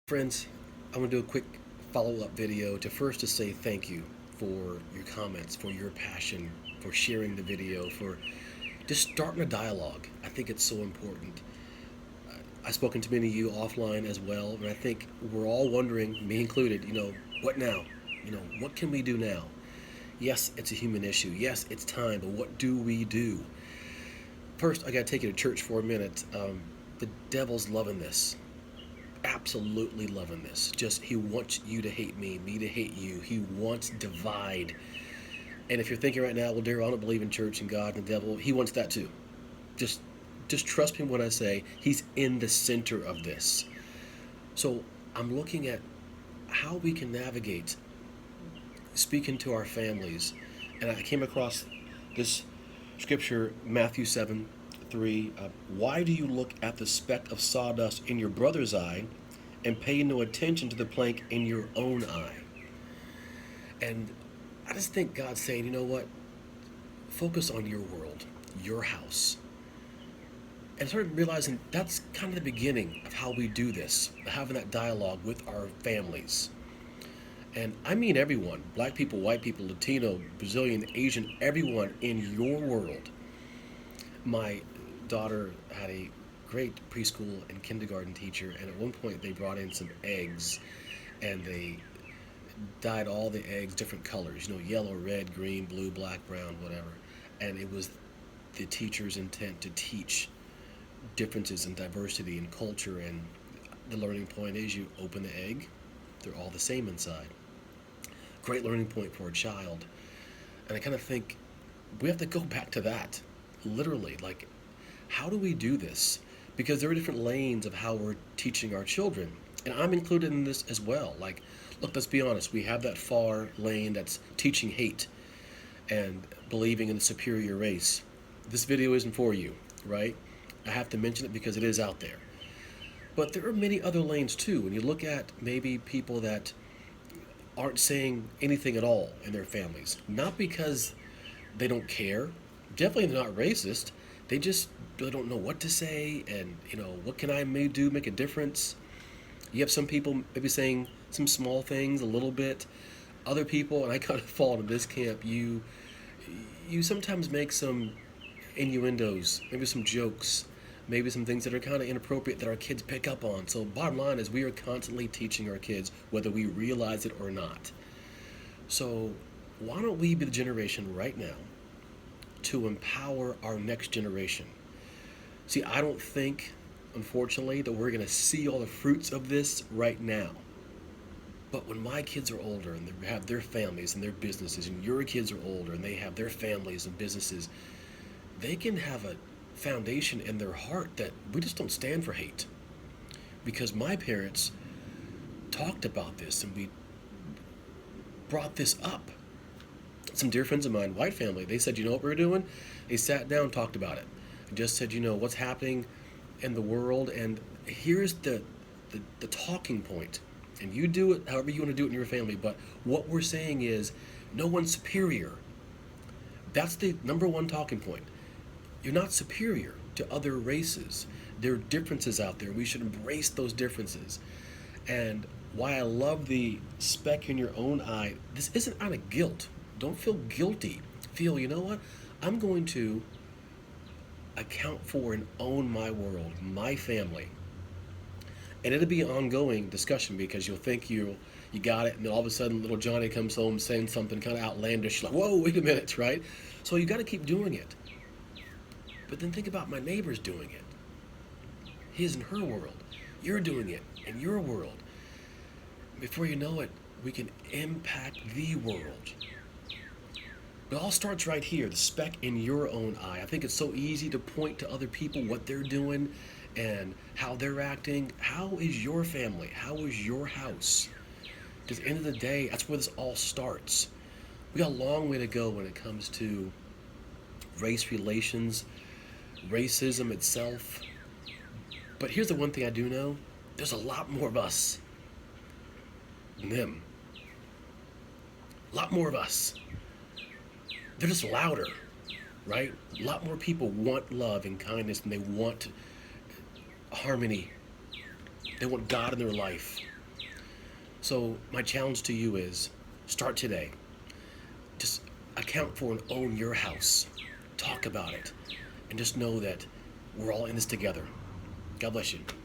Friends, I'm going to do a quick follow-up video to say thank you for your comments, for your passion, for sharing the video, for just starting a dialogue. I think it's so important. I've spoken to many of you offline as well, and I think we're all wondering, me included, what now? What can we do now? Yes, it's a human issue. Yes, it's time, but what do we do? First, I got to take you to church for a minute. The devil's loving this, absolutely loving this. Just he wants you to hate me to hate you. He wants divide. And if you're thinking right now, well, Daryl, I don't believe in church and God and the devil, he wants that too. Just just trust me when I say he's in the center of this. So I'm looking at how we can navigate speaking to our families. And I came across this scripture, Matthew 7:3. Why do you look at the speck of sawdust in your brother's eye and pay no attention to the plank in your own eye? And I just think God's saying, you know what? Focus on your world, your house. And I started realizing that's kind of the beginning of how we do this, having that dialogue with our families. And I mean everyone, black people, white people, Latino, Brazilian, Asian, everyone in your world. My daughter had a great preschool and kindergarten teacher, and at one point they brought in some eggs and they dyed all the eggs different colors, yellow, red, green, blue, black, brown, whatever. And it was the teacher's intent to teach differences in diversity and culture. And the learning point is you open the egg, they're all the same inside. Great learning point for a child. And I kind of think we have to go back to that, literally. Like, how do we do this? Because there are different lanes of how we're teaching our children. And I'm included in this as well. Like, look, let's be honest. We have that far lane that's teaching hate and believing in the superior race. This video isn't for you, right? I have to mention it because it is out there. But there are many other lanes too. When you look at maybe people that aren't saying anything at all in their families, not because they don't care, definitely they're not racist, they just really don't know what to say, and what can I may do make a difference. You have some people maybe saying some small things a little bit. Other people, and I kind of fall into this camp, you sometimes make some innuendos, maybe some jokes, maybe some things that are kind of inappropriate that our kids pick up on. So bottom line is we are constantly teaching our kids whether we realize it or not. So why don't we be the generation right now to empower our next generation? See, I don't think, unfortunately, that we're going to see all the fruits of this right now. But when my kids are older and they have their families and their businesses, and your kids are older and they have their families and businesses, they can have a foundation in their heart that we just don't stand for hate. Because my parents talked about this and we brought this up. Some dear friends of mine, white family, they said, you know what we're doing? They sat down, talked about it, and just said, what's happening in the world, and here's the talking point. And you do it however you want to do it in your family, but what we're saying is no one's superior. That's the number one talking point. You're not superior to other races. There are differences out there. We should embrace those differences. And why I love the speck in your own eye, this isn't out of guilt. Don't feel guilty. Feel, you know what? I'm going to account for and own my world, my family. And it'll be an ongoing discussion because you'll think you got it, and then all of a sudden little Johnny comes home saying something kind of outlandish, like, whoa, wait a minute, right? So you got to keep doing it. But then think about my neighbors doing it. His and her world. You're doing it in your world. Before you know it, we can impact the world. But it all starts right here, the speck in your own eye. I think it's so easy to point to other people, what they're doing, and how they're acting. How is your family? How is your house? Because at the end of the day, that's where this all starts. We got a long way to go when it comes to race relations, racism itself. But here's the one thing I do know. There's a lot more of us than them. A lot more of us. They're just louder, right? A lot more people want love and kindness, and they want harmony. They want God in their life. So my challenge to you is start today. Just account for and own your house. Talk about it. And just know that we're all in this together. God bless you.